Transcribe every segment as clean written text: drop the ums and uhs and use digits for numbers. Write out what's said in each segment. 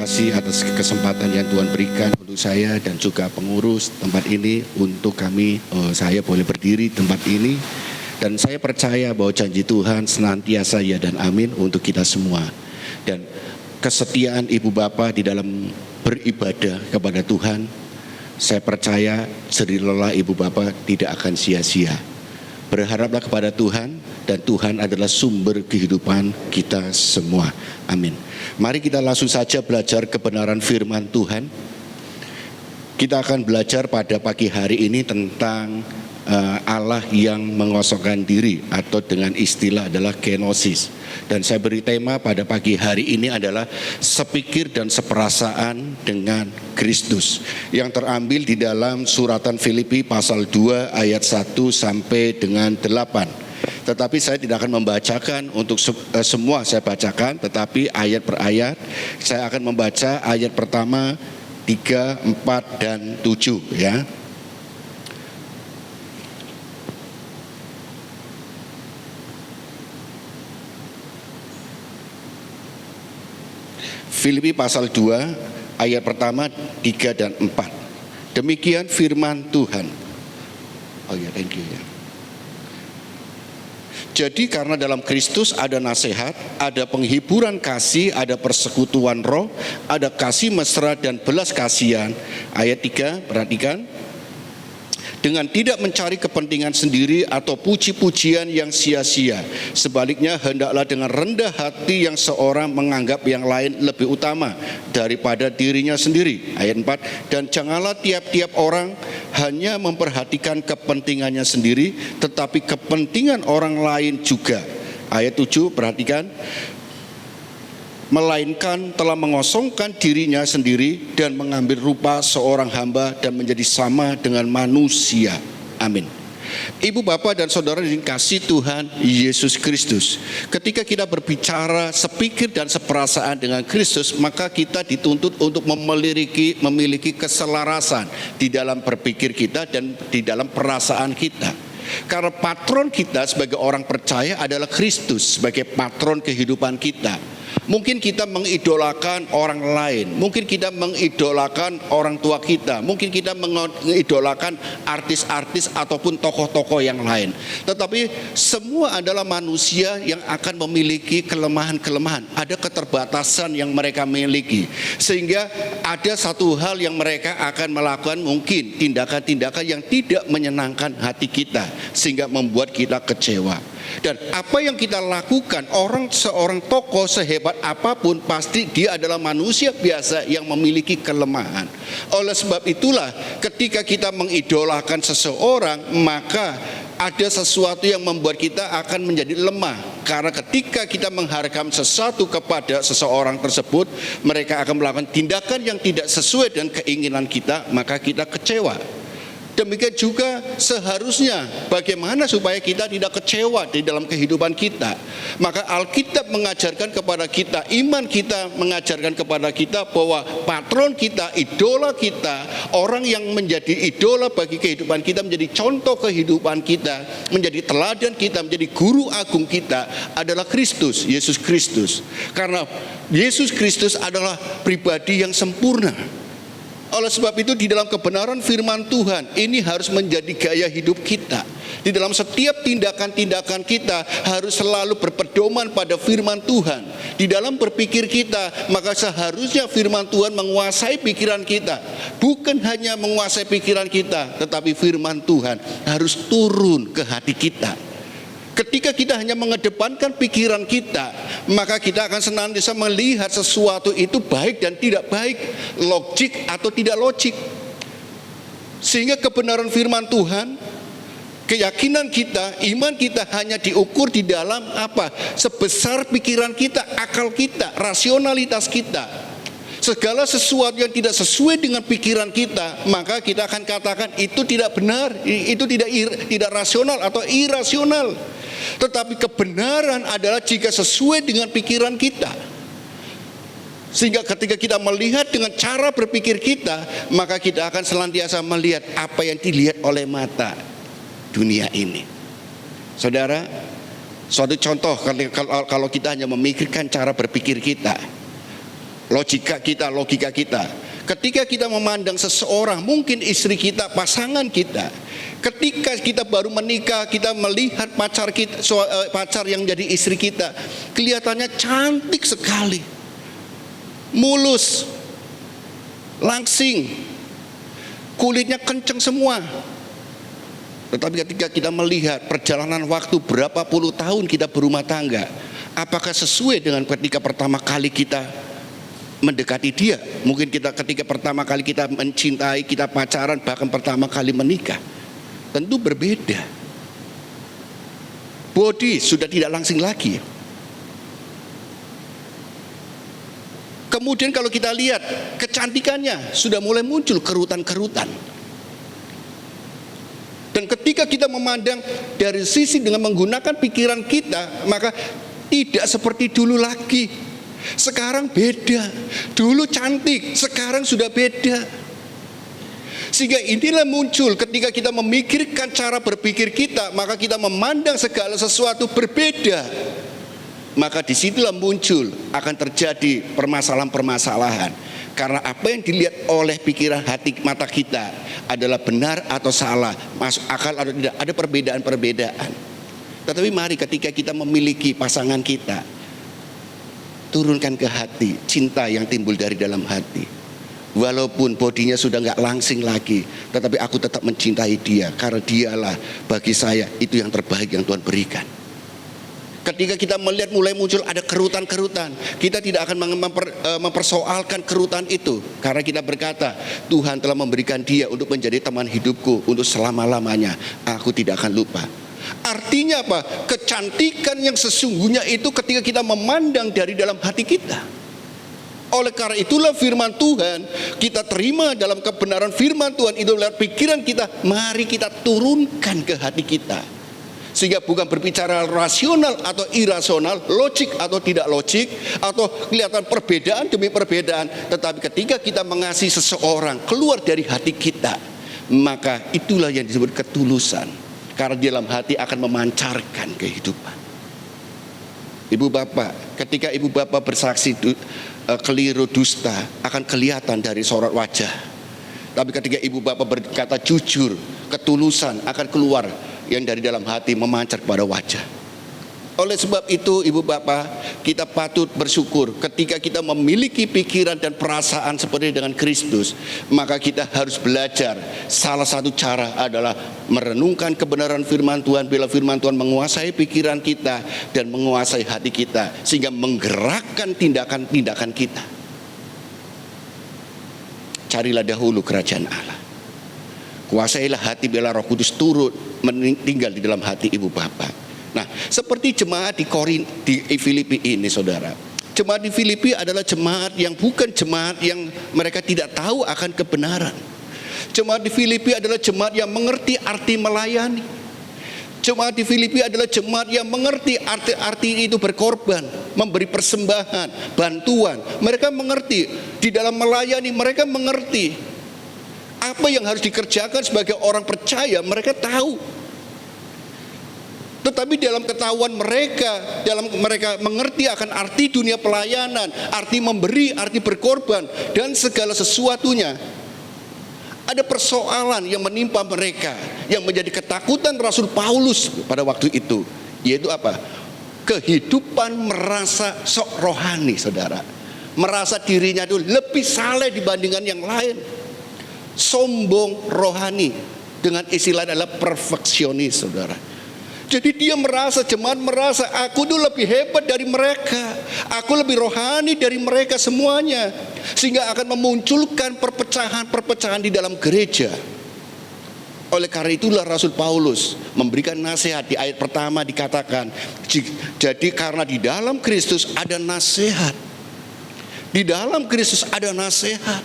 Kasih atas kesempatan yang Tuhan berikan untuk saya dan juga pengurus tempat ini, untuk saya boleh berdiri di tempat ini, dan saya percaya bahwa janji Tuhan senantiasa ya dan amin untuk kita semua. Dan kesetiaan Ibu Bapa di dalam beribadah kepada Tuhan, saya percaya jerih lelah Ibu Bapa tidak akan sia-sia. Berharaplah kepada Tuhan, dan Tuhan adalah sumber kehidupan kita semua. Amin. Mari kita langsung saja belajar kebenaran firman Tuhan. Kita akan belajar pada pagi hari ini tentang Allah yang mengosongkan diri, atau dengan istilah adalah kenosis. Dan saya beri tema pada pagi hari ini adalah sepikir dan seperasaan dengan Kristus, yang terambil di dalam suratan Filipi pasal 2 ayat 1 sampai dengan 8. Tetapi saya tidak akan membacakan untuk semua saya bacakan, tetapi ayat per ayat. Saya akan membaca ayat pertama 3, 4, dan 7 ya. Filipi pasal 2 ayat pertama 3 dan 4. Demikian firman Tuhan. Oh ya, thank you ya. Jadi karena dalam Kristus ada nasihat, ada penghiburan kasih, ada persekutuan roh, ada kasih mesra dan belas kasihan. Ayat 3, perhatikan. Dengan tidak mencari kepentingan sendiri atau puji-pujian yang sia-sia. Sebaliknya hendaklah dengan rendah hati yang seorang menganggap yang lain lebih utama daripada dirinya sendiri. Ayat 4. Dan janganlah tiap-tiap orang hanya memperhatikan kepentingannya sendiri, tetapi kepentingan orang lain juga. Ayat 7, perhatikan. Melainkan telah mengosongkan dirinya sendiri dan mengambil rupa seorang hamba dan menjadi sama dengan manusia. Amin. Ibu, Bapak, dan saudara dikasihi Tuhan Yesus Kristus, ketika kita berbicara sepikir dan seperasaan dengan Kristus, maka kita dituntut untuk memiliki keselarasan di dalam berpikir kita dan di dalam perasaan kita. Karena patron kita sebagai orang percaya adalah Kristus sebagai patron kehidupan kita. Mungkin kita mengidolakan orang lain, mungkin kita mengidolakan orang tua kita, mungkin kita mengidolakan artis-artis ataupun tokoh-tokoh yang lain. Tetapi semua adalah manusia yang akan memiliki kelemahan-kelemahan, ada keterbatasan yang mereka miliki. Sehingga ada satu hal yang mereka akan melakukan, mungkin tindakan-tindakan yang tidak menyenangkan hati kita, sehingga membuat kita kecewa. Dan apa yang kita lakukan, seorang tokoh sehebat apapun, pasti dia adalah manusia biasa yang memiliki kelemahan. Oleh sebab itulah ketika kita mengidolakan seseorang, maka ada sesuatu yang membuat kita akan menjadi lemah. Karena ketika kita mengharapkan sesuatu kepada seseorang tersebut, mereka akan melakukan tindakan yang tidak sesuai dengan keinginan kita, maka kita kecewa. Demikian juga seharusnya bagaimana supaya kita tidak kecewa di dalam kehidupan kita. Maka Alkitab mengajarkan kepada kita, iman kita mengajarkan kepada kita bahwa patron kita, idola kita, orang yang menjadi idola bagi kehidupan kita, menjadi contoh kehidupan kita, menjadi teladan kita, menjadi guru agung kita adalah Kristus, Yesus Kristus. Karena Yesus Kristus adalah pribadi yang sempurna. Oleh sebab itu di dalam kebenaran firman Tuhan ini harus menjadi gaya hidup kita. Di dalam setiap tindakan-tindakan kita harus selalu berpedoman pada firman Tuhan. Di dalam berpikir kita, maka seharusnya firman Tuhan menguasai pikiran kita. Bukan hanya menguasai pikiran kita, tetapi firman Tuhan harus turun ke hati kita. Ketika kita hanya mengedepankan pikiran kita, maka kita akan senantiasa melihat sesuatu itu baik dan tidak baik, logik atau tidak logik. Sehingga kebenaran firman Tuhan, keyakinan kita, iman kita hanya diukur di dalam apa? Sebesar pikiran kita, akal kita, rasionalitas kita. Segala sesuatu yang tidak sesuai dengan pikiran kita, maka kita akan katakan itu tidak benar, itu tidak rasional atau irasional. Tetapi kebenaran adalah jika sesuai dengan pikiran kita. Sehingga ketika kita melihat dengan cara berpikir kita, maka kita akan senantiasa melihat apa yang dilihat oleh mata dunia ini. Saudara, suatu contoh kalau kita hanya memikirkan cara berpikir kita, logika kita. Ketika kita memandang seseorang, mungkin istri kita, pasangan kita, ketika kita baru menikah, kita melihat pacar yang jadi istri kita, kelihatannya cantik sekali, mulus, langsing, kulitnya kenceng semua. Tetapi ketika kita melihat perjalanan waktu berapa puluh tahun kita berumah tangga, apakah sesuai dengan ketika pertama kali kita mendekati dia? Mungkin ketika pertama kali kita mencintai, kita pacaran, bahkan pertama kali menikah, tentu berbeda. Body sudah tidak langsing lagi. Kemudian kalau kita lihat kecantikannya, sudah mulai muncul kerutan-kerutan. Dan ketika kita memandang dari sisi dengan menggunakan pikiran kita, maka tidak seperti dulu lagi. Sekarang beda. Dulu cantik, sekarang sudah beda. Sehingga inilah muncul ketika kita memikirkan cara berpikir kita, maka kita memandang segala sesuatu berbeda. Maka disitulah muncul akan terjadi permasalahan-permasalahan. Karena apa yang dilihat oleh pikiran hati mata kita adalah benar atau salah, masuk akal atau tidak, ada perbedaan-perbedaan. Tetapi mari ketika kita memiliki pasangan kita, turunkan ke hati cinta yang timbul dari dalam hati. Walaupun bodinya sudah gak langsing lagi, tetapi aku tetap mencintai dia, karena dialah bagi saya itu yang terbaik yang Tuhan berikan. Ketika kita melihat mulai muncul ada kerutan-kerutan, kita tidak akan mempersoalkan kerutan itu, karena kita berkata, Tuhan telah memberikan dia untuk menjadi teman hidupku untuk selama-lamanya, aku tidak akan lupa. Artinya apa? Kecantikan yang sesungguhnya itu ketika kita memandang dari dalam hati kita. Oleh karena itulah firman Tuhan, kita terima dalam kebenaran firman Tuhan itu lewat pikiran kita, mari kita turunkan ke hati kita. Sehingga bukan berbicara rasional atau irasional, logik atau tidak logik, atau kelihatan perbedaan demi perbedaan. Tetapi ketika kita mengasihi seseorang keluar dari hati kita, maka itulah yang disebut ketulusan. Karena di dalam hati akan memancarkan kehidupan. Ibu bapak, ketika ibu bapak bersaksi keliru, dusta, akan kelihatan dari sorot wajah. Tapi ketika ibu bapak berkata jujur, ketulusan akan keluar yang dari dalam hati memancar pada wajah. Oleh sebab itu ibu bapak, kita patut bersyukur ketika kita memiliki pikiran dan perasaan seperti dengan Kristus. Maka kita harus belajar. Salah satu cara adalah merenungkan kebenaran firman Tuhan, bila firman Tuhan menguasai pikiran kita dan menguasai hati kita, sehingga menggerakkan tindakan-tindakan kita. Carilah dahulu kerajaan Allah, kuasailah hati bila Roh Kudus turut tinggal di dalam hati ibu bapak. Nah, seperti jemaat di Filipi ini, saudara. Jemaat di Filipi adalah jemaat yang bukan jemaat yang mereka tidak tahu akan kebenaran. Jemaat di Filipi adalah jemaat yang mengerti arti melayani. Jemaat di Filipi adalah jemaat yang mengerti arti itu berkorban, memberi persembahan, bantuan. Mereka mengerti di dalam melayani, mereka mengerti apa yang harus dikerjakan sebagai orang percaya, mereka tahu. Tetapi dalam ketahuan mereka, dalam mereka mengerti akan arti dunia pelayanan, arti memberi, arti berkorban, dan segala sesuatunya, ada persoalan yang menimpa mereka, yang menjadi ketakutan Rasul Paulus pada waktu itu, yaitu apa? Kehidupan merasa sok rohani, saudara. Merasa dirinya itu lebih saleh dibandingkan yang lain. Sombong rohani, dengan istilah adalah perfeksionis, saudara. Jadi dia merasa, jemaat merasa, aku tuh lebih hebat dari mereka, aku lebih rohani dari mereka semuanya, sehingga akan memunculkan perpecahan-perpecahan di dalam gereja. Oleh karena itulah Rasul Paulus memberikan nasihat. Di ayat pertama dikatakan, jadi karena di dalam Kristus ada nasihat, di dalam Kristus ada nasihat.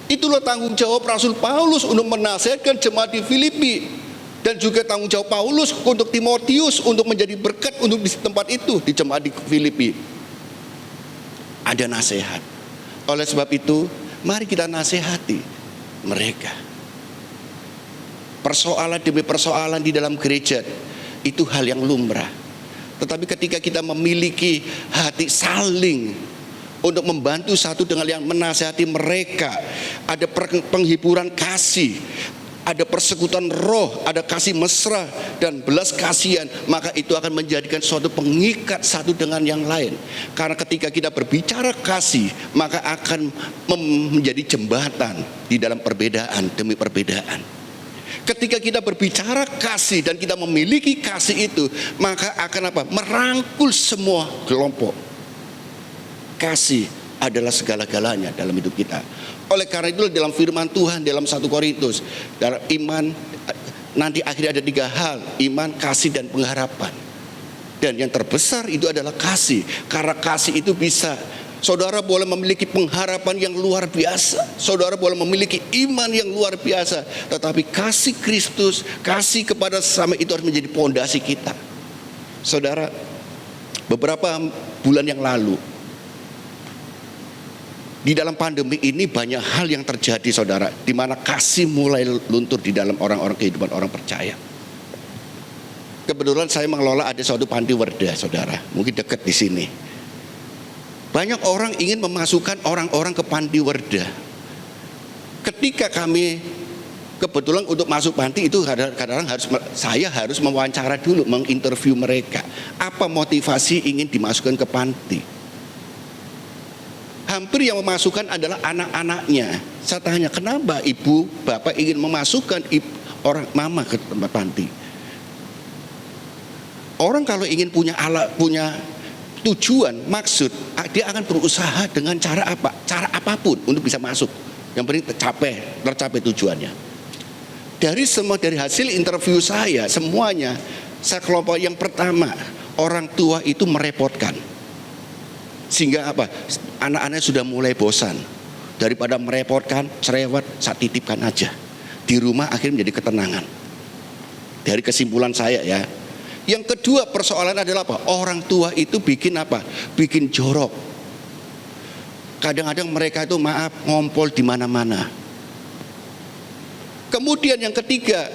Itulah tanggung jawab Rasul Paulus untuk menasihatkan jemaat di Filipi. Dan juga tanggung jawab Paulus untuk Timotius untuk menjadi berkat untuk di tempat itu, di jemaat di Filipi. Ada nasihat. Oleh sebab itu, mari kita nasihati mereka. Persoalan demi persoalan di dalam gereja itu hal yang lumrah. Tetapi ketika kita memiliki hati saling untuk membantu satu dengan yang menasihati mereka. Ada penghiburan kasih, ada persekutuan roh, ada kasih mesra dan belas kasihan, maka itu akan menjadikan suatu pengikat satu dengan yang lain. Karena ketika kita berbicara kasih, maka akan menjadi jembatan di dalam perbedaan demi perbedaan. Ketika kita berbicara kasih dan kita memiliki kasih itu, maka akan apa? Merangkul semua kelompok. Kasih adalah segala-galanya dalam hidup kita. Oleh karena itu dalam firman Tuhan dalam 1 Korintus, dalam iman nanti akhirnya ada 3 hal: iman, kasih, dan pengharapan. Dan yang terbesar itu adalah kasih. Karena kasih itu bisa, saudara boleh memiliki pengharapan yang luar biasa, saudara boleh memiliki iman yang luar biasa, tetapi kasih Kristus, kasih kepada sesama itu harus menjadi pondasi kita. Saudara, beberapa bulan yang lalu di dalam pandemi ini banyak hal yang terjadi, saudara, di mana kasih mulai luntur di dalam orang-orang, kehidupan orang percaya. Kebetulan saya mengelola ada suatu panti werda, saudara, mungkin dekat di sini. Banyak orang ingin memasukkan orang-orang ke panti werda. Ketika kami kebetulan untuk masuk panti itu kadang-kadang saya harus mewawancara dulu, menginterview mereka. Apa motivasi ingin dimasukkan ke panti? Hampir yang memasukkan adalah anak-anaknya. Saya tanya, kenapa ibu, bapak ingin memasukkan orang mama ke tempat panti? Orang kalau ingin punya tujuan, maksud, dia akan berusaha dengan cara apa? Cara apapun untuk bisa masuk. Yang penting tercapai tujuannya. Dari hasil interview saya, semuanya, saya kelompok yang pertama, orang tua itu merepotkan. Sehingga apa? Anak-anaknya sudah mulai bosan. Daripada merepotkan, cerewet, saya titipkan aja. Di rumah akhirnya menjadi ketenangan. Dari kesimpulan saya ya. Yang kedua persoalan adalah apa? Orang tua itu bikin apa? Bikin jorok. Kadang-kadang mereka itu ngompol di mana-mana. Kemudian yang ketiga,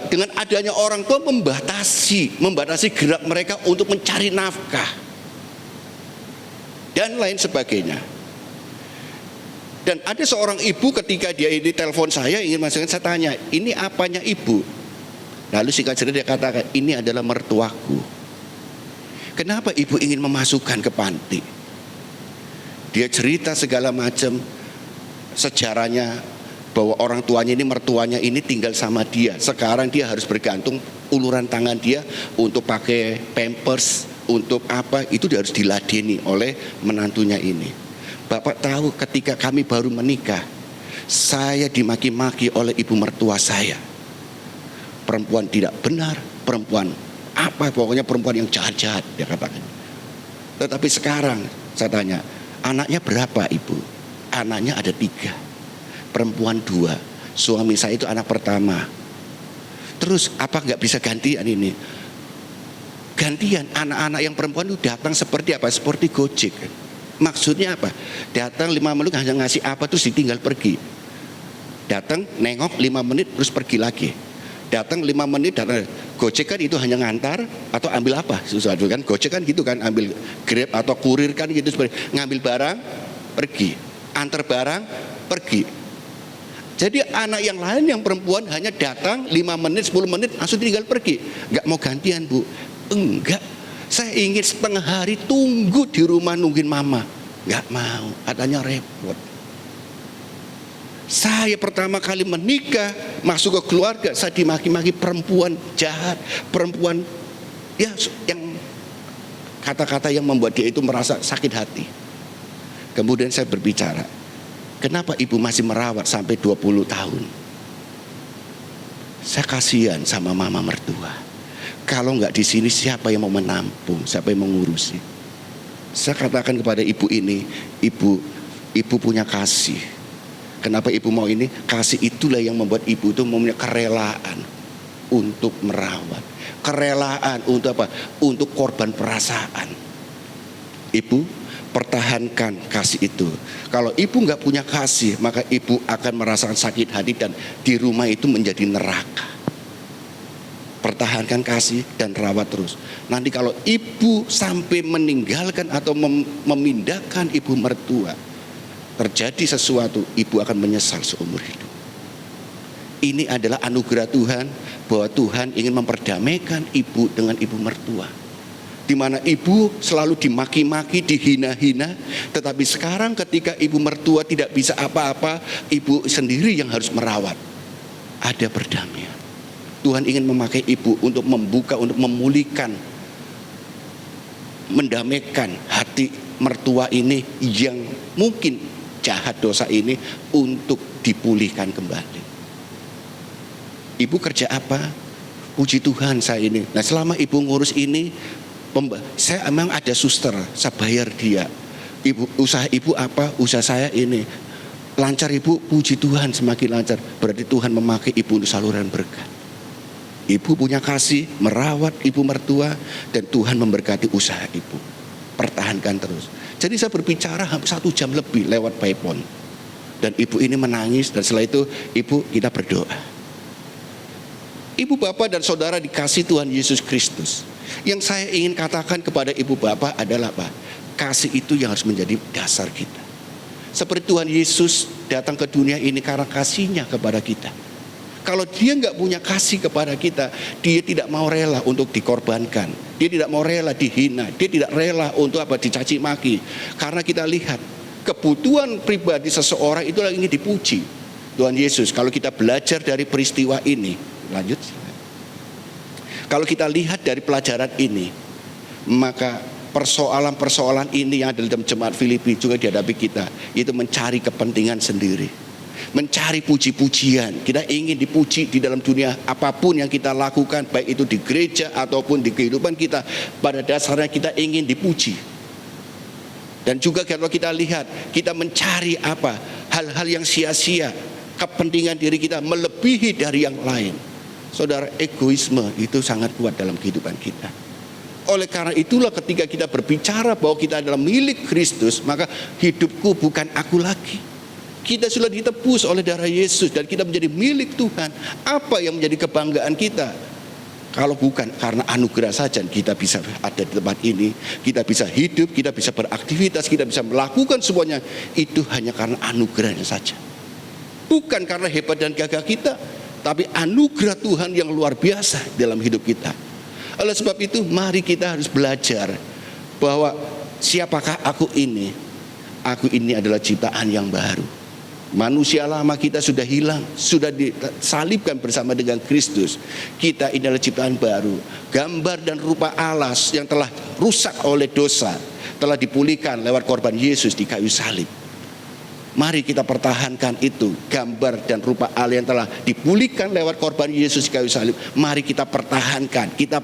dengan adanya orang tua membatasi gerak mereka untuk mencari nafkah dan lain sebagainya. Dan ada seorang ibu ketika dia ini telepon saya ingin masukkan, saya tanya, ini apanya ibu? Lalu singkat cerita dia katakan, ini adalah mertuaku. Kenapa ibu ingin memasukkan ke panti? Dia cerita segala macam sejarahnya, bahwa orang tuanya ini, mertuanya ini tinggal sama dia. Sekarang dia harus bergantung uluran tangan dia untuk pakai pampers, untuk apa, itu dia harus diladeni oleh menantunya ini. Bapak tahu ketika kami baru menikah, saya dimaki-maki oleh ibu mertua saya. Perempuan tidak benar, perempuan apa, pokoknya perempuan yang jahat-jahat, dia katakan. Tetapi sekarang saya tanya, anaknya berapa ibu? Anaknya ada 3, perempuan 2, suami saya itu anak pertama. Terus apa nggak bisa gantian ini? Gantian, anak-anak yang perempuan itu datang seperti apa? Seperti Gojek. Maksudnya apa? Datang 5 menit hanya ngasih apa terus ditinggal pergi. Datang, nengok 5 menit terus pergi lagi. Datang 5 menit, datang. Gojek kan itu hanya ngantar atau ambil apa sesuatu kan. Gojek kan gitu kan, ambil Grab atau kurir kan gitu, seperti ngambil barang pergi, antar barang pergi. Jadi anak yang lain yang perempuan hanya datang 5 menit 10 menit langsung tinggal pergi. Enggak mau gantian bu? Enggak, saya ingin setengah hari tunggu di rumah nungguin mama. Enggak mau, katanya repot. Saya pertama kali menikah, masuk ke keluarga, saya dimaki-maki perempuan jahat, perempuan ya yang kata-kata yang membuat dia itu merasa sakit hati. Kemudian saya berbicara, kenapa ibu masih merawat sampai 20 tahun? Saya kasihan sama mama mertua. Kalau nggak di sini siapa yang mau menampung, siapa yang mengurusi? Saya katakan kepada ibu ini, ibu punya kasih. Kenapa ibu mau ini? Kasih itulah yang membuat ibu itu mempunyai kerelaan untuk merawat, kerelaan untuk apa? Untuk korban perasaan. Ibu pertahankan kasih itu. Kalau ibu nggak punya kasih, maka ibu akan merasakan sakit hati dan di rumah itu menjadi neraka. pertahankan kasih dan rawat terus. Nanti kalau ibu sampai meninggalkan atau memindahkan ibu mertua, terjadi sesuatu, ibu akan menyesal seumur hidup. Ini adalah anugerah Tuhan, bahwa Tuhan ingin memperdamaikan ibu dengan ibu mertua, di mana ibu selalu dimaki-maki, dihina-hina. Tetapi sekarang ketika ibu mertua tidak bisa apa-apa, ibu sendiri yang harus merawat. Ada perdamaian. Tuhan ingin memakai ibu untuk membuka, untuk memulihkan, mendamaikan hati mertua ini yang mungkin jahat dosa ini, untuk dipulihkan kembali. Ibu kerja apa? Puji Tuhan saya ini. Nah, selama ibu ngurus ini, saya emang ada suster, saya bayar dia. Ibu, usaha ibu apa? Usaha saya ini. Lancar ibu, puji Tuhan semakin lancar. Berarti Tuhan memakai ibu untuk saluran berkat. Ibu punya kasih, merawat ibu mertua, dan Tuhan memberkati usaha ibu. Pertahankan terus. Jadi saya berbicara 1 jam lebih lewat by phone. Dan ibu ini menangis, dan setelah itu ibu, kita berdoa. Ibu bapak dan saudara dikasih Tuhan Yesus Kristus. Yang saya ingin katakan kepada ibu bapak adalah apa? Kasih itu yang harus menjadi dasar kita. Seperti Tuhan Yesus datang ke dunia ini karena kasihnya kepada kita. Kalau dia nggak punya kasih kepada kita, dia tidak mau rela untuk dikorbankan. Dia tidak mau rela dihina. Dia tidak rela untuk dicaci maki. Karena kita lihat kebutuhan pribadi seseorang itu ingin dipuji. Tuhan Yesus, kalau kita belajar dari peristiwa ini, lanjut. Kalau kita lihat dari pelajaran ini, maka persoalan-persoalan ini yang ada dalam jemaat Filipi juga dihadapi kita, itu mencari kepentingan sendiri. Mencari puji-pujian. Kita ingin dipuji di dalam dunia apapun yang kita lakukan, baik itu di gereja ataupun di kehidupan kita. Pada dasarnya kita ingin dipuji. Dan juga kalau kita lihat, kita mencari apa? Hal-hal yang sia-sia, kepentingan diri kita melebihi dari yang lain. Saudara, egoisme itu sangat kuat dalam kehidupan kita. Oleh karena itulah ketika kita berbicara bahwa kita adalah milik Kristus, maka hidupku bukan aku lagi. Kita sudah ditebus oleh darah Yesus dan kita menjadi milik Tuhan. Apa yang menjadi kebanggaan kita? Kalau bukan karena anugerah saja kita bisa ada di tempat ini, kita bisa hidup, kita bisa beraktivitas, kita bisa melakukan semuanya, itu hanya karena anugerahnya saja. Bukan karena hebat dan gagah kita, tapi anugerah Tuhan yang luar biasa dalam hidup kita. Oleh sebab itu mari kita harus belajar bahwa siapakah aku ini? Aku ini adalah ciptaan yang baru. Manusia lama kita sudah hilang, sudah disalibkan bersama dengan Kristus. Kita ini adalah ciptaan baru, gambar dan rupa Allah yang telah rusak oleh dosa, telah dipulihkan lewat korban Yesus di kayu salib. Mari kita pertahankan itu, gambar dan rupa Allah yang telah dipulihkan lewat korban Yesus di kayu salib. Mari kita pertahankan, kita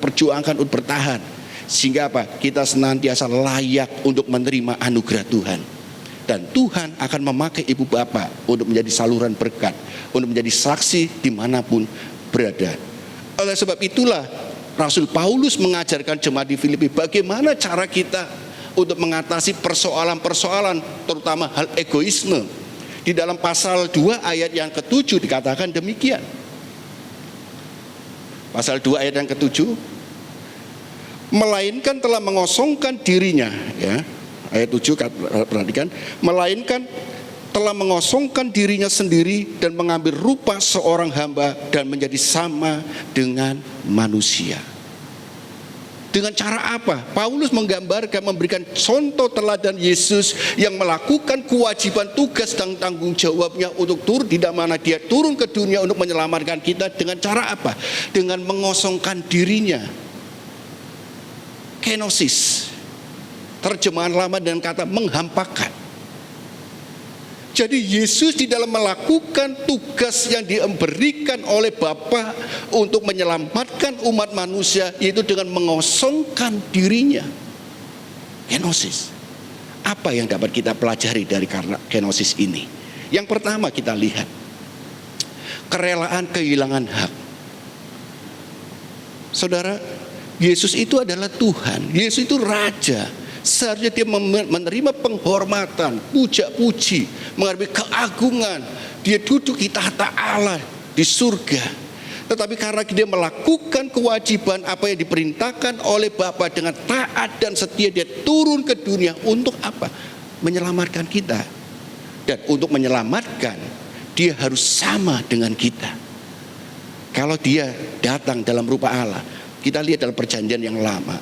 perjuangkan untuk bertahan. Sehingga apa? Kita senantiasa layak untuk menerima anugerah Tuhan. Dan Tuhan akan memakai ibu bapak untuk menjadi saluran berkat, untuk menjadi saksi dimanapun berada. Oleh sebab itulah Rasul Paulus mengajarkan jemaat di Filipi bagaimana cara kita untuk mengatasi persoalan-persoalan, terutama hal egoisme. Di dalam pasal 2 ayat yang ke-7 dikatakan demikian. Pasal 2 ayat yang ke-7, melainkan telah mengosongkan dirinya, ya. Ayat 7 perhatikan, melainkan telah mengosongkan dirinya sendiri dan mengambil rupa seorang hamba dan menjadi sama dengan manusia. Dengan cara apa? Paulus menggambarkan, memberikan contoh teladan Yesus yang melakukan kewajiban, tugas dan tanggung jawabnya untuk turun, di mana dia turun ke dunia untuk menyelamatkan kita. Dengan cara apa? Dengan mengosongkan dirinya. Kenosis. Terjemahan lama dengan kata menghampakan. Jadi Yesus di dalam melakukan tugas yang diberikan oleh Bapa untuk menyelamatkan umat manusia, yaitu dengan mengosongkan dirinya. Kenosis. Apa yang dapat kita pelajari dari karena kenosis ini? Yang pertama kita lihat kerelaan kehilangan hak. Saudara, Yesus itu adalah Tuhan. Yesus itu Raja. Seharusnya dia menerima penghormatan, puja-puji, mengalami keagungan. Dia duduk di tahta Allah di surga. Tetapi karena dia melakukan kewajiban apa yang diperintahkan oleh Bapa dengan taat dan setia, dia turun ke dunia untuk apa? Menyelamatkan kita. Dan untuk menyelamatkan, dia harus sama dengan kita. Kalau dia datang dalam rupa Allah, kita lihat dalam perjanjian yang lama,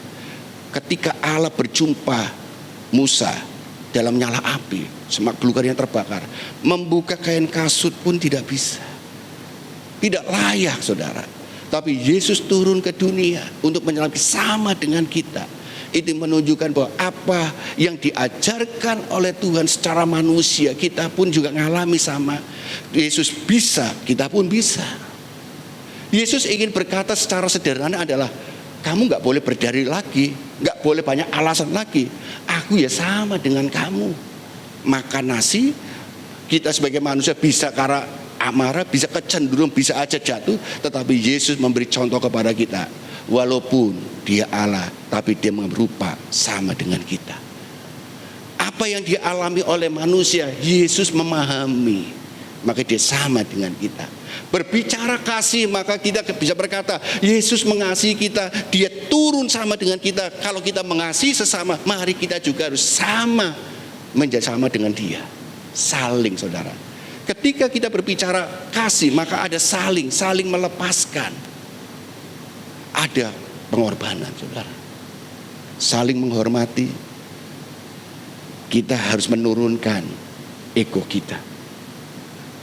ketika Allah berjumpa Musa dalam nyala api, semak belukar yang terbakar, membuka kain kasut pun tidak bisa. Tidak layak, saudara. Tapi Yesus turun ke dunia untuk menyelamatkan, sama dengan kita. Itu menunjukkan bahwa apa yang diajarkan oleh Tuhan secara manusia, kita pun juga ngalami sama. Yesus bisa, kita pun bisa. Yesus ingin berkata secara sederhana adalah, kamu gak boleh berdari lagi, gak boleh banyak alasan lagi. Aku ya sama dengan kamu. Makan nasi, kita sebagai manusia bisa karena amarah, bisa kecenderung, bisa aja jatuh. Tetapi Yesus memberi contoh kepada kita. Walaupun dia Allah, tapi dia berupa sama dengan kita. Apa yang dia alami oleh manusia, Yesus memahami. Maka dia sama dengan kita. Berbicara kasih, maka kita bisa berkata, Yesus mengasihi kita, dia turun sama dengan kita. Kalau kita mengasihi sesama, mari kita juga harus sama, menjadi sama dengan dia. Saling, saudara. Ketika kita berbicara kasih, maka ada saling melepaskan. Ada pengorbanan, saudara. Saling menghormati. Kita harus menurunkan ego kita.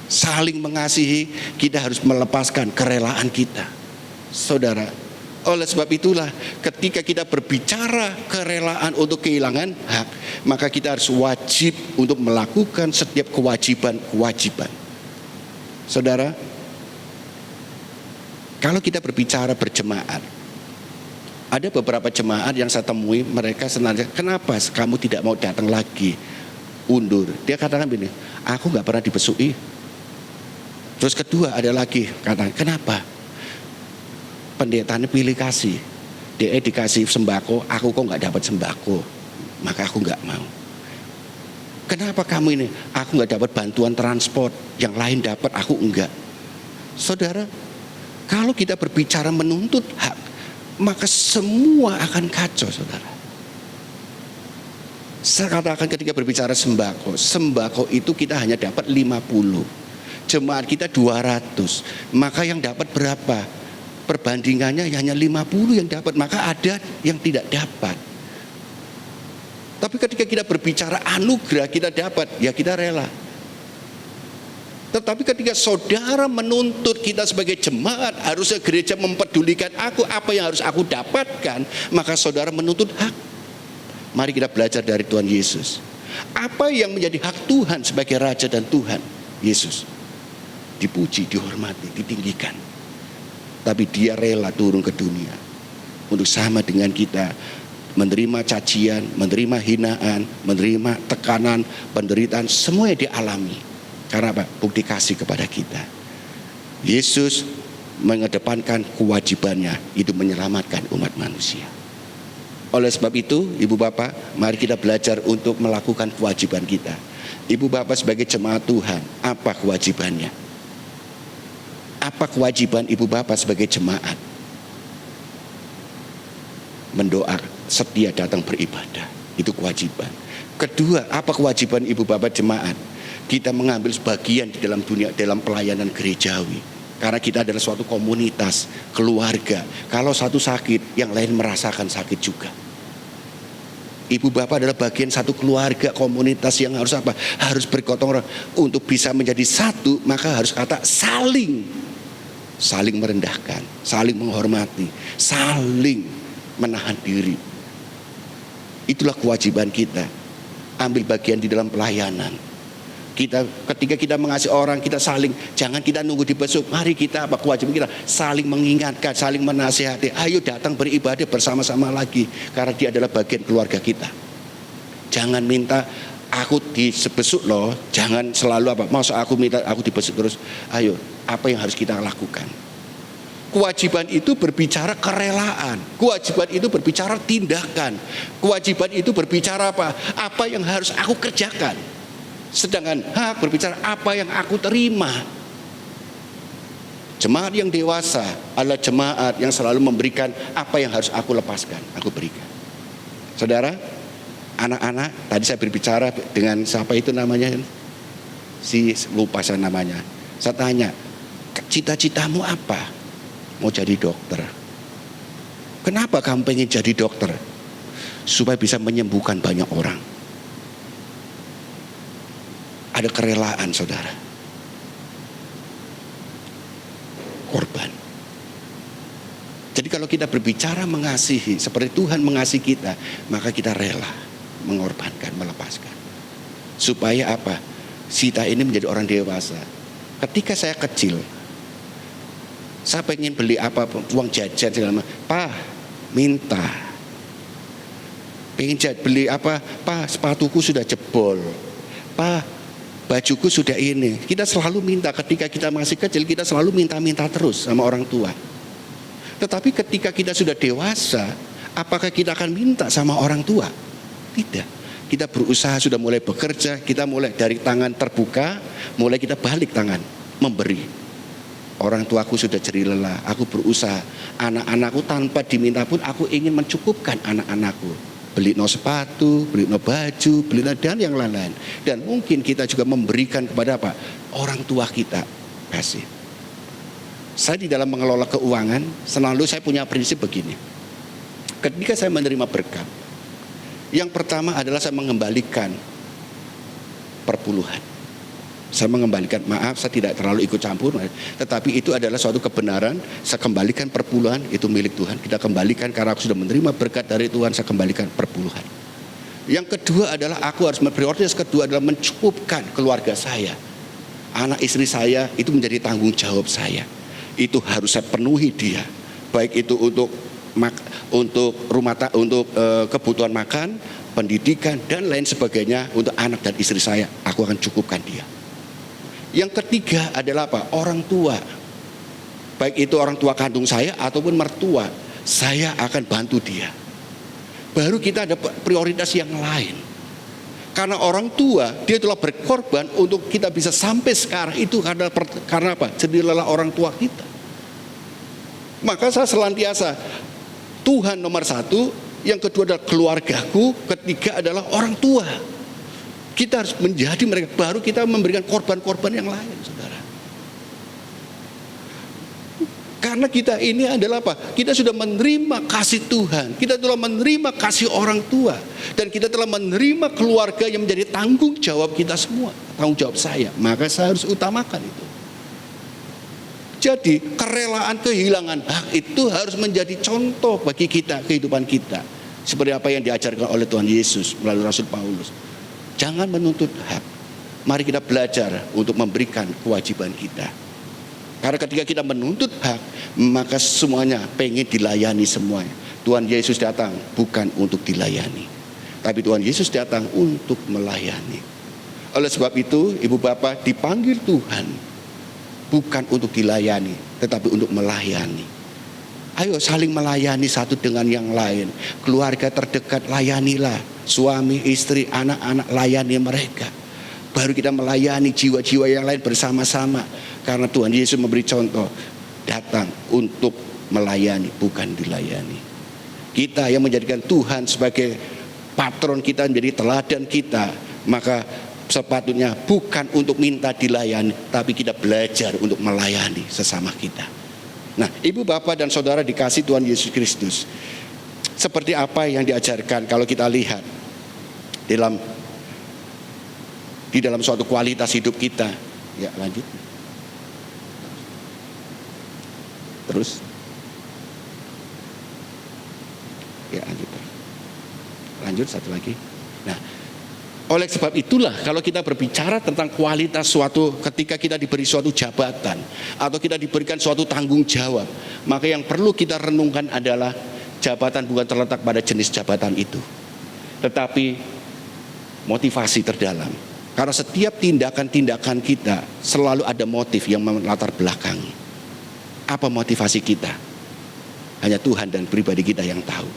Saling mengasihi, kita harus melepaskan kerelaan kita. Saudara, oleh sebab itulah ketika kita berbicara kerelaan untuk kehilangan hak, maka kita harus wajib untuk melakukan setiap kewajiban. Saudara, kalau kita berbicara berjemaat, ada beberapa jemaat yang saya temui, mereka sengaja, kenapa kamu tidak mau datang lagi, undur. Dia katakan begini, aku gak pernah dibesui. Terus kedua ada lagi, kata, kenapa? Pendetanya pilih kasih, dia dikasih sembako, aku kok gak dapat sembako, maka aku gak mau. Kenapa kamu ini? Aku gak dapat bantuan transport, yang lain dapat, aku enggak. Saudara, kalau kita berbicara menuntut hak, maka semua akan kacau, saudara. Saya katakan ketika berbicara sembako itu kita hanya dapat 50. Jemaat kita 200, maka yang dapat berapa? Perbandingannya hanya 50 yang dapat, maka ada yang tidak dapat. Tapi ketika kita berbicara anugerah kita dapat, ya kita rela. Tetapi ketika saudara menuntut kita sebagai jemaat, harusnya gereja mempedulikan aku, apa yang harus aku dapatkan, maka saudara menuntut hak. Mari kita belajar dari Tuhan Yesus. Apa yang menjadi hak Tuhan sebagai Raja dan Tuhan? Yesus dipuji, dihormati, ditinggikan. Tapi dia rela turun ke dunia untuk sama dengan kita, menerima cacian, menerima hinaan, menerima tekanan, penderitaan, semua yang dialami. Karena apa? Bukti kasih kepada kita. Yesus mengedepankan kewajibannya, itu menyelamatkan umat manusia. Oleh sebab itu, Ibu Bapak, mari kita belajar untuk melakukan kewajiban kita. Ibu Bapak sebagai jemaat Tuhan, apa kewajibannya? Apa kewajiban Ibu Bapak sebagai jemaat? Mendoa, setia datang beribadah, itu kewajiban. Kedua, apa kewajiban Ibu Bapak jemaat? Kita mengambil sebagian di dalam dunia, dalam pelayanan gerejawi. Karena kita adalah suatu komunitas, keluarga. Kalau satu sakit, yang lain merasakan sakit juga. Ibu Bapak adalah bagian satu keluarga, komunitas yang harus apa? Harus bergotong royong. Untuk bisa menjadi satu, maka harus kata saling merendahkan, saling menghormati, saling menahan diri. Itulah kewajiban kita. Ambil bagian di dalam pelayanan. Ketika kita mengasihi orang, kita saling, jangan kita nunggu dibesuk. Mari kita, apa kewajiban kita? Saling mengingatkan, saling menasihati. Ayo datang beribadah bersama-sama lagi, karena dia adalah bagian keluarga kita. Jangan minta aku dibesuk loh, jangan selalu apa, masa aku minta aku dibesuk terus. Ayo, apa yang harus kita lakukan? Kewajiban itu berbicara kerelaan. Kewajiban itu berbicara tindakan. Kewajiban itu berbicara apa? Apa yang harus aku kerjakan. Sedangkan hak berbicara apa yang aku terima. Jemaat yang dewasa adalah jemaat yang selalu memberikan apa yang harus aku lepaskan, aku berikan. Saudara, anak-anak, tadi saya berbicara dengan siapa itu namanya? Lupa saya namanya. Saya tanya, cita-citamu apa? Mau jadi dokter. Kenapa kamu pengen jadi dokter? Supaya bisa menyembuhkan banyak orang. Ada kerelaan, saudara. Korban. Jadi kalau kita berbicara mengasihi seperti Tuhan mengasihi kita, maka kita rela mengorbankan, melepaskan. Supaya apa? Kita ini menjadi orang dewasa. Ketika saya kecil, saya pengen beli apa, uang jajan segala macam. Pak, minta. Pengen beli apa? Pak, sepatuku sudah jebol. Pak, bajuku sudah ini. Kita selalu minta. Ketika kita masih kecil, kita selalu minta-minta terus sama orang tua. Tetapi ketika kita sudah dewasa, apakah kita akan minta sama orang tua? Tidak. Kita berusaha, sudah mulai bekerja, kita mulai dari tangan terbuka, mulai kita balik tangan, memberi. Orang tuaku sudah jeri lelah, aku berusaha. Anak-anakku tanpa diminta pun aku ingin mencukupkan anak-anakku. Beli no sepatu, beli no baju, beli no dan yang lain-lain. Dan mungkin kita juga memberikan kepada apa? Orang tua kita. Kasih. Saya di dalam mengelola keuangan, selalu saya punya prinsip begini. Ketika saya menerima berkat, yang pertama adalah saya mengembalikan perpuluhan. Saya mengembalikan, maaf saya tidak terlalu ikut campur, tetapi itu adalah suatu kebenaran. Saya kembalikan perpuluhan, itu milik Tuhan. Kita kembalikan karena aku sudah menerima berkat dari Tuhan, saya kembalikan perpuluhan. Yang kedua adalah aku harus prioritas kedua adalah mencukupkan keluarga saya. Anak istri saya itu menjadi tanggung jawab saya. Itu harus saya penuhi dia, baik itu untuk kebutuhan makan, pendidikan dan lain sebagainya. Untuk anak dan istri saya, aku akan cukupkan dia. Yang ketiga adalah apa? Orang tua, baik itu orang tua kandung saya ataupun mertua, saya akan bantu dia. Baru kita ada prioritas yang lain. Karena orang tua, dia telah berkorban untuk kita bisa sampai sekarang itu karena apa? Jadi lelah orang tua kita. Maka saya selantiasa, Tuhan nomor satu, yang kedua adalah keluargaku, ketiga adalah orang tua. Kita harus menjadi mereka, baru kita memberikan korban-korban yang lain, saudara. Karena kita ini adalah apa? Kita sudah menerima kasih Tuhan, kita telah menerima kasih orang tua, dan kita telah menerima keluarga yang menjadi tanggung jawab kita semua, tanggung jawab saya. Maka saya harus utamakan itu. Jadi kerelaan kehilangan hak itu harus menjadi contoh bagi kita, kehidupan kita. Seperti apa yang diajarkan oleh Tuhan Yesus melalui Rasul Paulus. Jangan menuntut hak. Mari kita belajar untuk memberikan kewajiban kita. Karena ketika kita menuntut hak, maka semuanya pengen dilayani semuanya. Tuhan Yesus datang bukan untuk dilayani, tapi Tuhan Yesus datang untuk melayani. Oleh sebab itu, ibu bapak dipanggil Tuhan bukan untuk dilayani, tetapi untuk melayani. Ayo saling melayani satu dengan yang lain. Keluarga terdekat layanilah, suami, istri, anak-anak layani mereka. Baru kita melayani jiwa-jiwa yang lain bersama-sama. Karena Tuhan Yesus memberi contoh, datang untuk melayani, bukan dilayani. Kita yang menjadikan Tuhan sebagai patron kita, menjadi teladan kita, maka sepatutnya bukan untuk minta dilayani, tapi kita belajar untuk melayani sesama kita. Nah, ibu bapak dan saudara dikasih Tuhan Yesus Kristus, seperti apa yang diajarkan kalau kita lihat di dalam suatu kualitas hidup kita. Ya, lanjut. Terus. Ya, lanjut satu lagi. Nah, oleh sebab itulah kalau kita berbicara tentang kualitas suatu, ketika kita diberi suatu jabatan atau kita diberikan suatu tanggung jawab, maka yang perlu kita renungkan adalah jabatan bukan terletak pada jenis jabatan itu, tetapi motivasi terdalam. Karena setiap tindakan-tindakan kita selalu ada motif yang melatar belakangi. Apa motivasi kita? Hanya Tuhan dan pribadi kita yang tahu.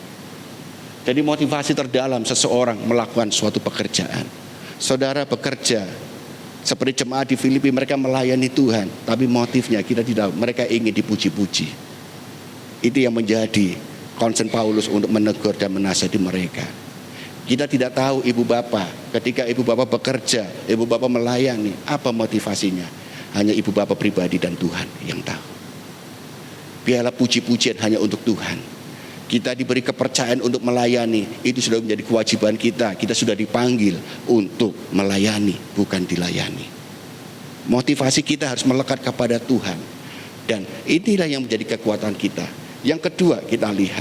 Jadi motivasi terdalam seseorang melakukan suatu pekerjaan. Saudara bekerja Seperti jemaat di Filipi, mereka melayani Tuhan, tapi motifnya kita tidak, mereka ingin dipuji-puji. Itu yang menjadi concern Paulus untuk menegur dan menasihati mereka. Kita tidak tahu ibu bapak, ketika ibu bapak bekerja, ibu bapak melayani, apa motivasinya? Hanya ibu bapak pribadi dan Tuhan yang tahu. Biarlah puji-pujian hanya untuk Tuhan. Kita diberi kepercayaan untuk melayani, itu sudah menjadi kewajiban kita. Kita sudah dipanggil untuk melayani, bukan dilayani. Motivasi kita harus melekat kepada Tuhan. Dan inilah yang menjadi kekuatan kita. Yang kedua, kita lihat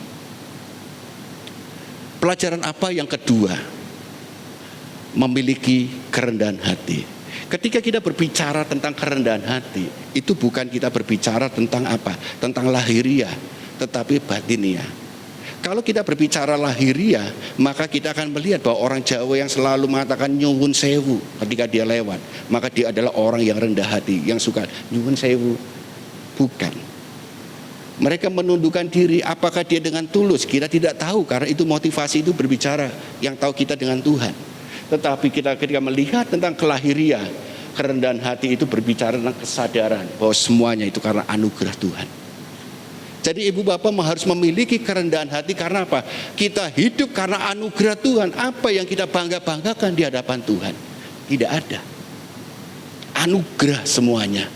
pelajaran apa yang kedua? Memiliki kerendahan hati. Ketika kita berbicara tentang kerendahan hati, itu bukan kita berbicara tentang apa? Tentang lahiriah, tetapi batiniah. Kalau kita berbicara lahiriah, maka kita akan melihat bahwa orang Jawa yang selalu mengatakan nyuwun sewu ketika dia lewat, maka dia adalah orang yang rendah hati, yang suka nyuwun sewu. Bukan. Mereka menundukkan diri. Apakah dia dengan tulus? Kita tidak tahu, karena itu motivasi itu berbicara. Yang tahu kita dengan Tuhan. Tetapi kita ketika melihat tentang kelahiriah, kerendahan hati itu berbicara tentang kesadaran bahwa semuanya itu karena anugerah Tuhan. Jadi ibu bapak harus memiliki kerendahan hati. Karena apa? Kita hidup karena anugerah Tuhan. Apa yang kita bangga-banggakan di hadapan Tuhan? Tidak ada. Anugerah semuanya.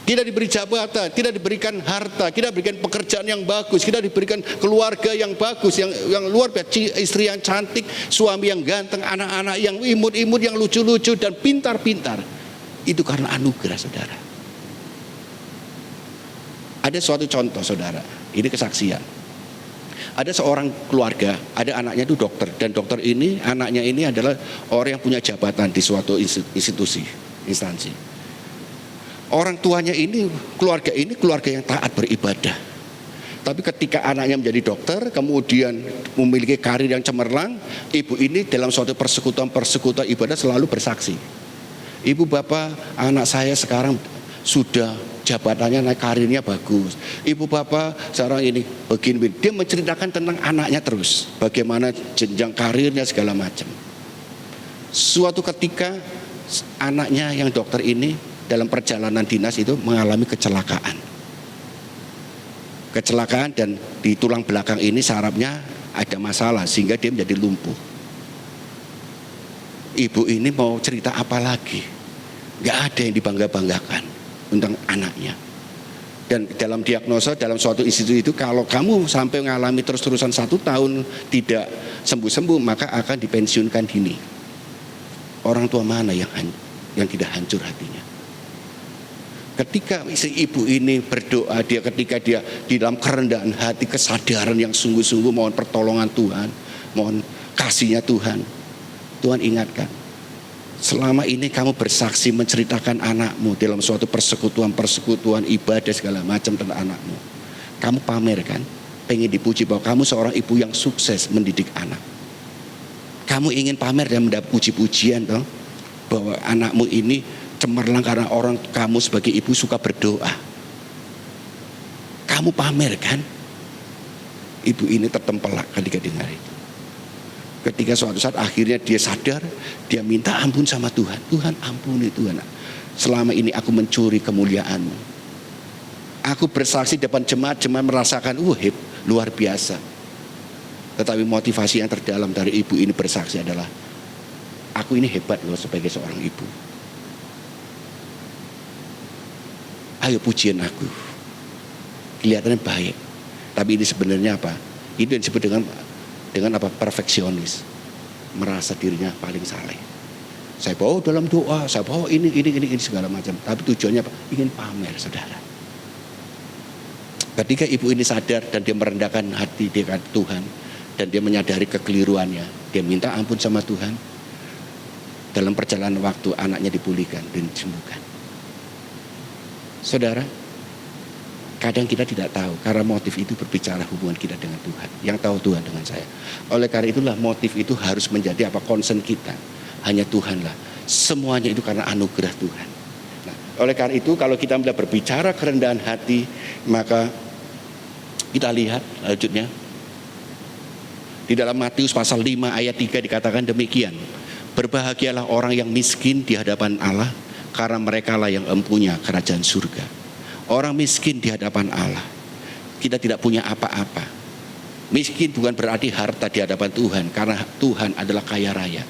Tidak diberi jabatan, tidak diberikan harta, tidak diberikan pekerjaan yang bagus, tidak diberikan keluarga yang bagus, yang luar biasa, istri yang cantik, suami yang ganteng, anak-anak yang imut-imut, yang lucu-lucu dan pintar-pintar. Itu karena anugerah, saudara. Ada suatu contoh, saudara, ini kesaksian. Ada seorang keluarga, ada anaknya itu dokter, dan dokter ini, anaknya ini adalah orang yang punya jabatan di suatu institusi, instansi. Orang tuanya ini, keluarga yang taat beribadah. Tapi ketika anaknya menjadi dokter, kemudian memiliki karir yang cemerlang, ibu ini dalam suatu persekutuan ibadah selalu bersaksi. Ibu bapak, anak saya sekarang sudah jabatannya naik, karirnya bagus. Ibu bapak sekarang ini begini. Dia menceritakan tentang anaknya terus, bagaimana jenjang karirnya segala macam. Suatu ketika anaknya yang dokter ini dalam perjalanan dinas itu mengalami kecelakaan. Kecelakaan dan di tulang belakang ini sarafnya ada masalah sehingga dia menjadi lumpuh. Ibu ini mau cerita apa lagi? Gak ada yang dibangga-banggakan tentang anaknya. Dan dalam diagnosa dalam suatu institusi itu, kalau kamu sampai mengalami terus-terusan 1 tahun tidak sembuh-sembuh, maka akan dipensiunkan dini. Orang tua mana yang tidak hancur hatinya? Ketika si ibu ini berdoa, ketika dia di dalam kerendahan hati, kesadaran yang sungguh-sungguh mohon pertolongan Tuhan, mohon kasihnya Tuhan. Tuhan ingatkan, selama ini kamu bersaksi menceritakan anakmu dalam suatu persekutuan ibadah segala macam tentang anakmu. Kamu pamerkan, pengen dipuji bahwa kamu seorang ibu yang sukses mendidik anak. Kamu ingin pamer dan mendapat puji-pujian toh, bahwa anakmu ini cemerlang karena orang kamu sebagai ibu suka berdoa. Kamu pamerkan. Ibu ini tertempelak ketika dengar itu. Ketika suatu saat akhirnya dia sadar, dia minta ampun sama Tuhan. Tuhan ampuni Tuhan. Selama ini aku mencuri kemuliaan-Mu. Aku bersaksi depan jemaat merasakan luar biasa. Tetapi motivasi yang terdalam dari ibu ini bersaksi adalah, aku ini hebat loh sebagai seorang ibu. Ayo pujian aku. Kelihatannya baik, tapi ini sebenarnya apa? Itu yang disebut dengan apa? Perfeksionis. Merasa dirinya paling saleh. Saya bawa dalam doa, saya bawa ini segala macam. Tapi tujuannya apa? Ingin pamer, saudara. Ketika ibu ini sadar dan dia merendahkan hati dia ke Tuhan, dan dia menyadari kekeliruannya, dia minta ampun sama Tuhan. Dalam perjalanan waktu anaknya dipulihkan dan disembuhkan. Saudara, kadang kita tidak tahu karena motif itu berbicara hubungan kita dengan Tuhan. Yang tahu Tuhan dengan saya. Oleh karena itulah motif itu harus menjadi apa? Concern kita. Hanya Tuhanlah. Semuanya itu karena anugerah Tuhan. Nah, oleh karena itu kalau kita berbicara kerendahan hati, maka kita lihat selanjutnya. Di dalam Matius pasal 5 ayat 3 dikatakan demikian. Berbahagialah orang yang miskin di hadapan Allah, karena merekalah yang empunya kerajaan surga. Orang miskin di hadapan Allah. Kita tidak punya apa-apa. Miskin bukan berarti harta di hadapan Tuhan, karena Tuhan adalah kaya raya.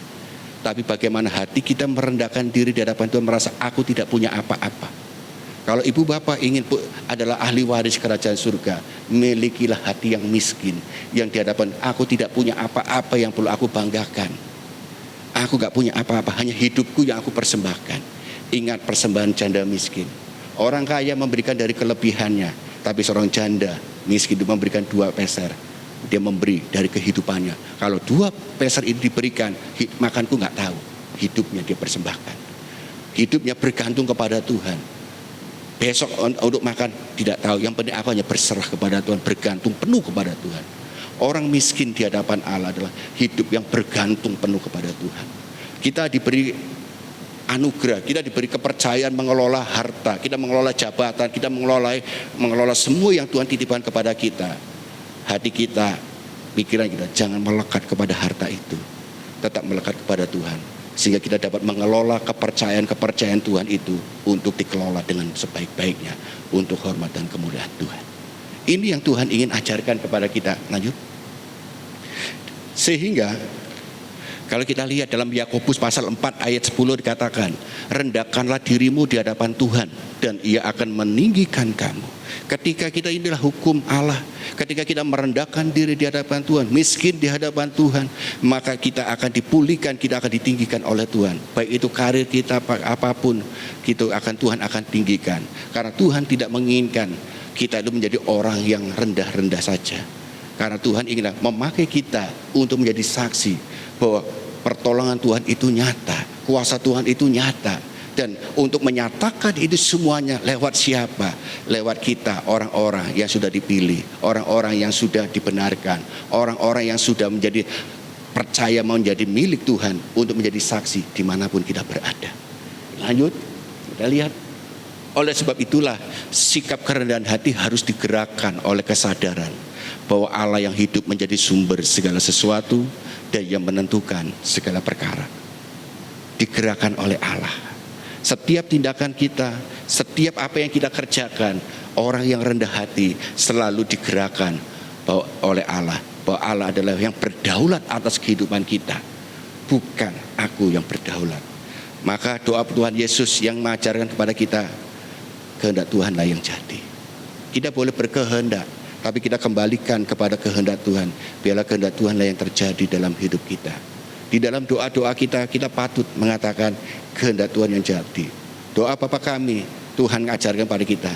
Tapi bagaimana hati kita merendahkan diri di hadapan Tuhan, merasa aku tidak punya apa-apa. Kalau ibu bapak ingin adalah ahli waris kerajaan surga, milikilah hati yang miskin, yang di hadapan aku tidak punya apa-apa yang perlu aku banggakan. Aku gak punya apa-apa, hanya hidupku yang aku persembahkan. Ingat persembahan janda miskin. Orang kaya memberikan dari kelebihannya, tapi seorang janda miskin itu memberikan 2 peser. Dia memberi dari kehidupannya. Kalau 2 peser ini diberikan, makanku gak tahu. Hidupnya dia persembahkan. Hidupnya bergantung kepada Tuhan. Besok untuk makan tidak tahu. Yang penting aku hanya berserah kepada Tuhan, bergantung penuh kepada Tuhan. Orang miskin di hadapan Allah adalah hidup yang bergantung penuh kepada Tuhan. Kita diberi anugerah, kita diberi kepercayaan mengelola harta, kita mengelola jabatan, kita mengelola semua yang Tuhan titipkan kepada kita. Hati kita, pikiran kita jangan melekat kepada harta itu, tetap melekat kepada Tuhan, sehingga kita dapat mengelola kepercayaan Tuhan itu untuk dikelola dengan sebaik-baiknya untuk hormat dan kemuliaan Tuhan. Ini yang Tuhan ingin ajarkan kepada kita. Lanjut. Sehingga kalau kita lihat dalam Yakobus pasal 4 ayat 10 dikatakan, rendahkanlah dirimu di hadapan Tuhan dan Ia akan meninggikan kamu. Ketika kita, inilah hukum Allah, ketika kita merendahkan diri di hadapan Tuhan, miskin di hadapan Tuhan, maka kita akan dipulihkan, kita akan ditinggikan oleh Tuhan. Baik itu karir kita, apapun, Tuhan akan tinggikan. Karena Tuhan tidak menginginkan kita itu menjadi orang yang rendah-rendah saja. Karena Tuhan ingin memakai kita untuk menjadi saksi bahwa pertolongan Tuhan itu nyata, kuasa Tuhan itu nyata. Dan untuk menyatakan itu semuanya lewat siapa? Lewat kita, orang-orang yang sudah dipilih, orang-orang yang sudah dibenarkan, orang-orang yang sudah menjadi percaya menjadi milik Tuhan untuk menjadi saksi dimanapun kita berada. Lanjut, kita lihat. Oleh sebab itulah sikap kerendahan hati harus digerakkan oleh kesadaran bahwa Allah yang hidup menjadi sumber segala sesuatu dan yang menentukan segala perkara. Digerakkan oleh Allah. Setiap tindakan kita, setiap apa yang kita kerjakan, orang yang rendah hati selalu digerakkan oleh Allah. Bahwa Allah adalah yang berdaulat atas kehidupan kita, bukan aku yang berdaulat. Maka doa Tuhan Yesus yang mengajarkan kepada kita, kehendak Tuhanlah yang jadi. Kita boleh berkehendak, tapi kita kembalikan kepada kehendak Tuhan. Biarlah kehendak Tuhanlah yang terjadi dalam hidup kita. Di dalam doa-doa kita, kita patut mengatakan kehendak Tuhan yang jadi. Doa Bapa kami, Tuhan mengajarkan pada kita,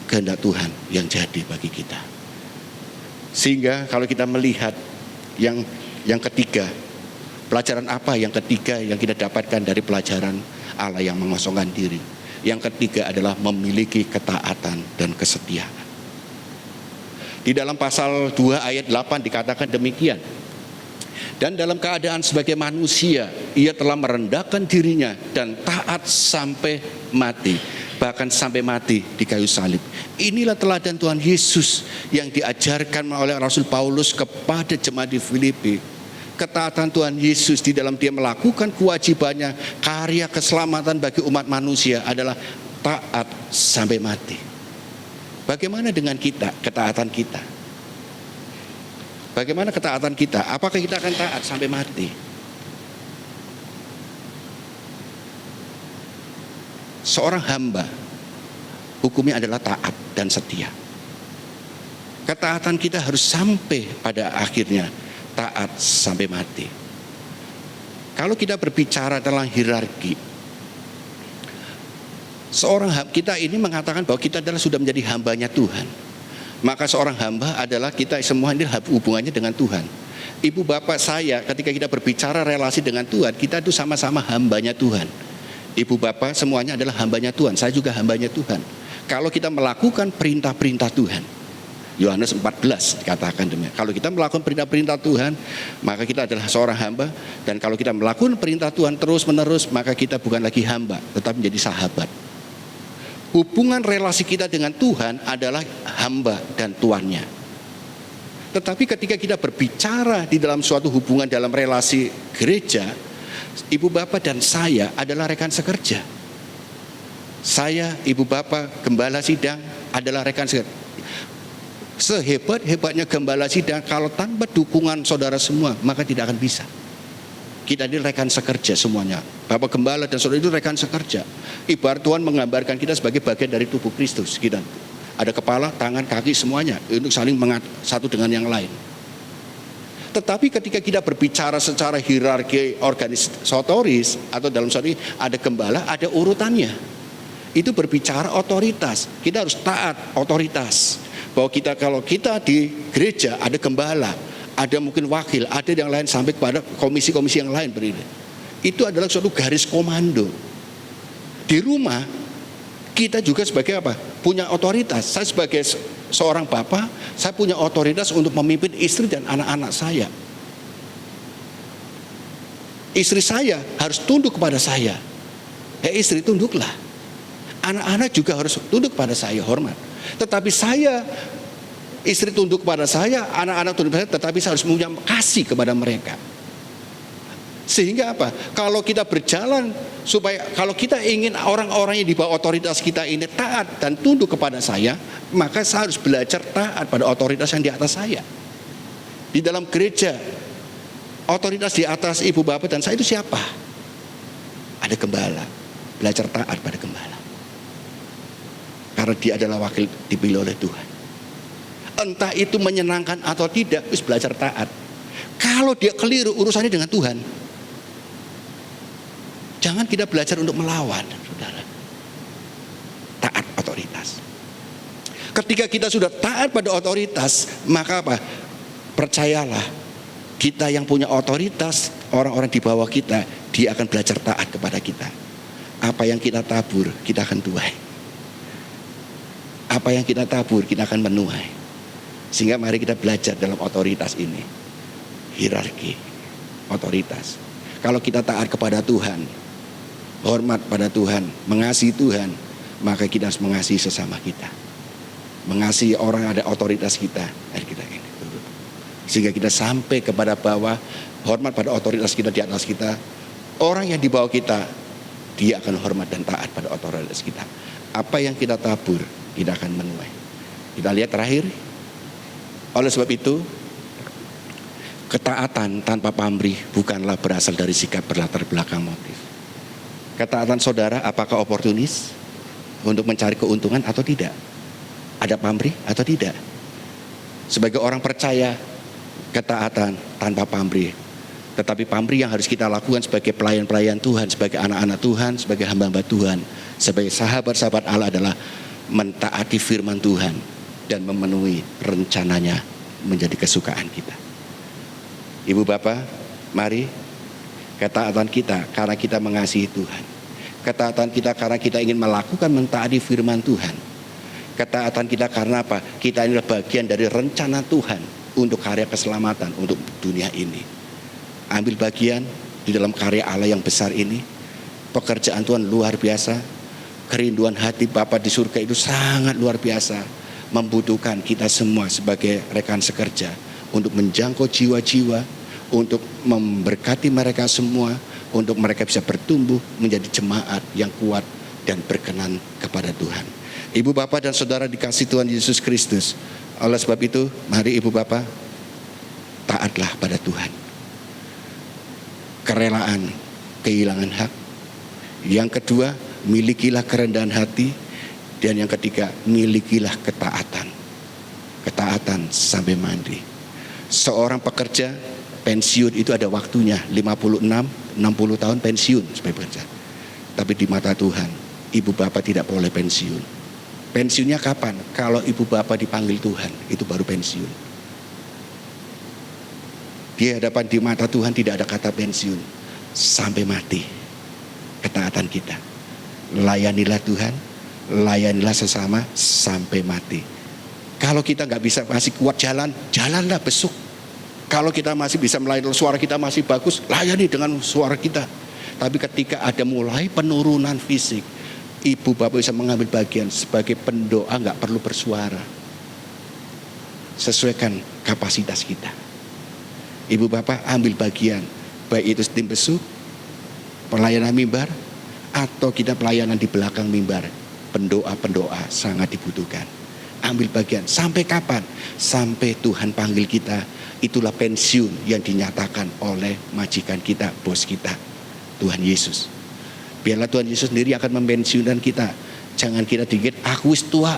kehendak Tuhan yang jadi bagi kita. Sehingga kalau kita melihat yang ketiga, pelajaran apa yang ketiga yang kita dapatkan dari pelajaran Allah yang mengosongkan diri? Yang ketiga adalah memiliki ketaatan dan kesetiaan. Di dalam pasal 2 ayat 8 dikatakan demikian. Dan dalam keadaan sebagai manusia, ia telah merendahkan dirinya dan taat sampai mati. Bahkan sampai mati di kayu salib. Inilah teladan Tuhan Yesus yang diajarkan oleh Rasul Paulus kepada jemaat di Filipi. Ketaatan Tuhan Yesus di dalam dia melakukan kewajibannya, karya keselamatan bagi umat manusia adalah taat sampai mati. Bagaimana dengan kita, ketaatan kita? Bagaimana ketaatan kita? Apakah kita akan taat sampai mati? Seorang hamba, hukumnya adalah taat dan setia. Ketaatan kita harus sampai pada akhirnya, taat sampai mati. Kalau kita berbicara tentang hierarki, kita ini mengatakan bahwa kita adalah sudah menjadi hambanya Tuhan. Maka seorang hamba adalah kita semua ini hubungannya dengan Tuhan. Ibu bapak saya ketika kita berbicara relasi dengan Tuhan, kita itu sama-sama hambanya Tuhan. Ibu bapak semuanya adalah hambanya Tuhan. Saya juga hambanya Tuhan. Kalau kita melakukan perintah-perintah Tuhan, Yohanes 14 dikatakan demikian. Kalau kita melakukan perintah-perintah Tuhan, maka kita adalah seorang hamba. Dan kalau kita melakukan perintah Tuhan terus-menerus, maka kita bukan lagi hamba, tetapi menjadi sahabat. Hubungan relasi kita dengan Tuhan adalah hamba dan tuannya. Tetapi ketika kita berbicara di dalam suatu hubungan dalam relasi gereja, Ibu bapak dan saya adalah rekan sekerja. Saya, ibu bapak, gembala sidang adalah rekan sekerja. Sehebat-hebatnya gembala sidang, kalau tanpa dukungan saudara semua, maka tidak akan bisa. Kita ini rekan sekerja semuanya. Bapak gembala dan saudara itu rekan sekerja. Ibarat Tuhan menggambarkan kita sebagai bagian dari tubuh Kristus. Kita ada kepala, tangan, kaki, semuanya untuk saling satu dengan yang lain. Tetapi ketika kita berbicara secara hierarki organisatoris atau dalam soal ini ada gembala, ada urutannya. Itu berbicara otoritas. Kita harus taat otoritas. Bahwa kalau kita di gereja ada gembala, ada mungkin wakil, ada yang lain sampai kepada komisi-komisi yang lain berdiri. Itu adalah suatu garis komando. Di rumah kita juga sebagai apa? Punya otoritas. Saya sebagai seorang bapak, saya punya otoritas untuk memimpin istri dan anak-anak saya. Istri saya harus tunduk kepada saya. Istri tunduklah. Anak-anak juga harus tunduk kepada saya, hormat. Tetapi saya, istri tunduk kepada saya, anak-anak tunduk kepada saya, tetapi saya harus punya kasih kepada mereka. Sehingga apa? Kalau kita berjalan supaya kalau kita ingin orang-orang yang di bawah otoritas kita ini taat dan tunduk kepada saya, maka saya harus belajar taat pada otoritas yang di atas saya. Di dalam gereja, otoritas di atas ibu bapak dan saya itu siapa? Ada gembala. Belajar taat pada gembala. Karena dia adalah wakil dipilih oleh Tuhan. Entah itu menyenangkan atau tidak, harus belajar taat. Kalau dia keliru, urusannya dengan Tuhan. Jangan kita belajar untuk melawan, saudara. Taat otoritas. Ketika kita sudah taat pada otoritas, maka apa? Percayalah, kita yang punya otoritas, orang-orang di bawah kita, dia akan belajar taat kepada kita. Apa yang kita tabur, kita akan tuai. Apa yang kita tabur, kita akan menuai. Sehingga mari kita belajar dalam otoritas ini. Hierarki, otoritas. Kalau kita taat kepada Tuhan, hormat pada Tuhan, mengasihi Tuhan, maka kita harus mengasihi sesama kita. Mengasihi orang yang ada otoritas kita. Sehingga kita sampai kepada bawah, hormat pada otoritas kita di atas kita. Orang yang di bawah kita, dia akan hormat dan taat pada otoritas kita. Apa yang kita tabur, kita akan menuai. Kita lihat terakhir. Oleh sebab itu, ketaatan tanpa pamrih bukanlah berasal dari sikap berlatar belakang motif. Ketaatan saudara apakah oportunis untuk mencari keuntungan atau tidak? Ada pamrih atau tidak? Sebagai orang percaya, ketaatan tanpa pamrih. Tetapi pamrih yang harus kita lakukan sebagai pelayan-pelayan Tuhan, sebagai anak-anak Tuhan, sebagai hamba-hamba Tuhan, sebagai sahabat-sahabat Allah adalah mentaati firman Tuhan dan memenuhi rencananya menjadi kesukaan kita. Ibu bapak, mari ketaatan kita karena kita mengasihi Tuhan. Ketaatan kita karena kita ingin melakukan mentaati firman Tuhan. Ketaatan kita karena apa? Kita inilah bagian dari rencana Tuhan untuk karya keselamatan untuk dunia ini. Ambil bagian di dalam karya Allah yang besar ini. Pekerjaan Tuhan luar biasa. Kerinduan hati Bapa di surga itu sangat luar biasa. Membutuhkan kita semua sebagai rekan sekerja untuk menjangkau jiwa-jiwa, untuk memberkati mereka semua, untuk mereka bisa bertumbuh menjadi jemaat yang kuat dan berkenan kepada Tuhan. Ibu bapak dan saudara dikasih Tuhan Yesus Kristus. Oleh sebab itu, mari ibu bapak taatlah pada Tuhan. Kerelaan kehilangan hak. Yang kedua, milikilah kerendahan hati. Dan yang ketiga, milikilah ketaatan. Ketaatan sampai mandi. Seorang pekerja pensiun itu ada waktunya, 56, 60 tahun pensiun sebagai pekerja. Tapi di mata Tuhan, ibu bapak tidak boleh pensiun. Pensiunnya kapan? Kalau ibu bapak dipanggil Tuhan, itu baru pensiun. Di hadapan di mata Tuhan tidak ada kata pensiun. Sampai mati. Ketaatan kita. Layanilah Tuhan, layanilah sesama sampai mati. Kalau kita nggak bisa masih kuat jalan, jalanlah besok. Kalau kita masih bisa melayani, suara kita masih bagus, layani dengan suara kita. Tapi ketika ada mulai penurunan fisik, ibu bapak bisa mengambil bagian sebagai pendoa, nggak perlu bersuara. Sesuaikan kapasitas kita. Ibu bapak ambil bagian, baik itu tim besuk, pelayanan mimbar, atau kita pelayanan di belakang mimbar. Pendoa-pendoa sangat dibutuhkan. Ambil bagian. Sampai kapan? Sampai Tuhan panggil kita. Itulah pensiun yang dinyatakan oleh majikan kita, bos kita, Tuhan Yesus. Biarlah Tuhan Yesus sendiri akan mempensiunkan kita. Jangan kita dikit, aku wis tua,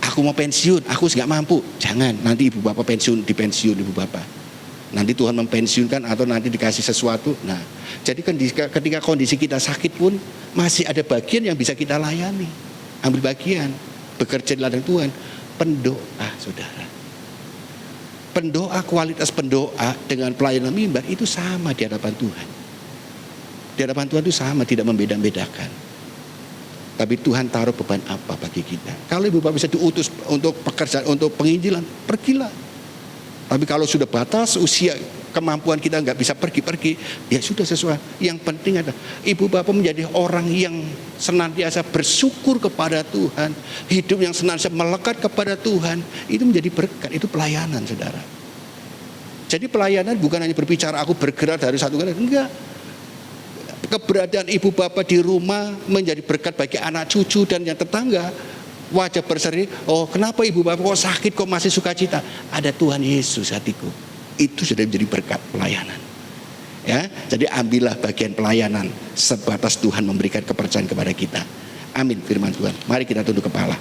aku mau pensiun, aku nggak mampu. Jangan, nanti ibu bapak dipensiun ibu bapak. Nanti Tuhan mempensiunkan atau nanti dikasih sesuatu. Nah, jadi ketika kondisi kita sakit pun masih ada bagian yang bisa kita layani. Ambil bagian, bekerja di ladang Tuhan. Pendoa, saudara. Pendoa, kualitas pendoa dengan pelayanan mimbar itu sama di hadapan Tuhan. Di hadapan Tuhan itu sama, tidak membeda-bedakan. Tapi Tuhan taruh beban apa bagi kita? Kalau ibu bapak bisa diutus untuk pekerjaan, untuk penginjilan, pergilah. Tapi kalau sudah batas usia, kemampuan kita nggak bisa pergi-pergi, ya sudah sesuai. Yang penting adalah ibu bapak menjadi orang yang senantiasa bersyukur kepada Tuhan, hidup yang senantiasa melekat kepada Tuhan, itu menjadi berkat, itu pelayanan, saudara. Jadi pelayanan bukan hanya berbicara aku bergerak dari satu kali, enggak. Keberadaan ibu bapak di rumah menjadi berkat bagi anak cucu dan yang tetangga. Wajah berseri, oh kenapa ibu bapak kok sakit kok masih sukacita? Ada Tuhan Yesus hatiku. Itu sudah menjadi berkat pelayanan. Ya, jadi ambillah bagian pelayanan sebatas Tuhan memberikan kepercayaan kepada kita. Amin firman Tuhan. Mari kita tunduk kepala.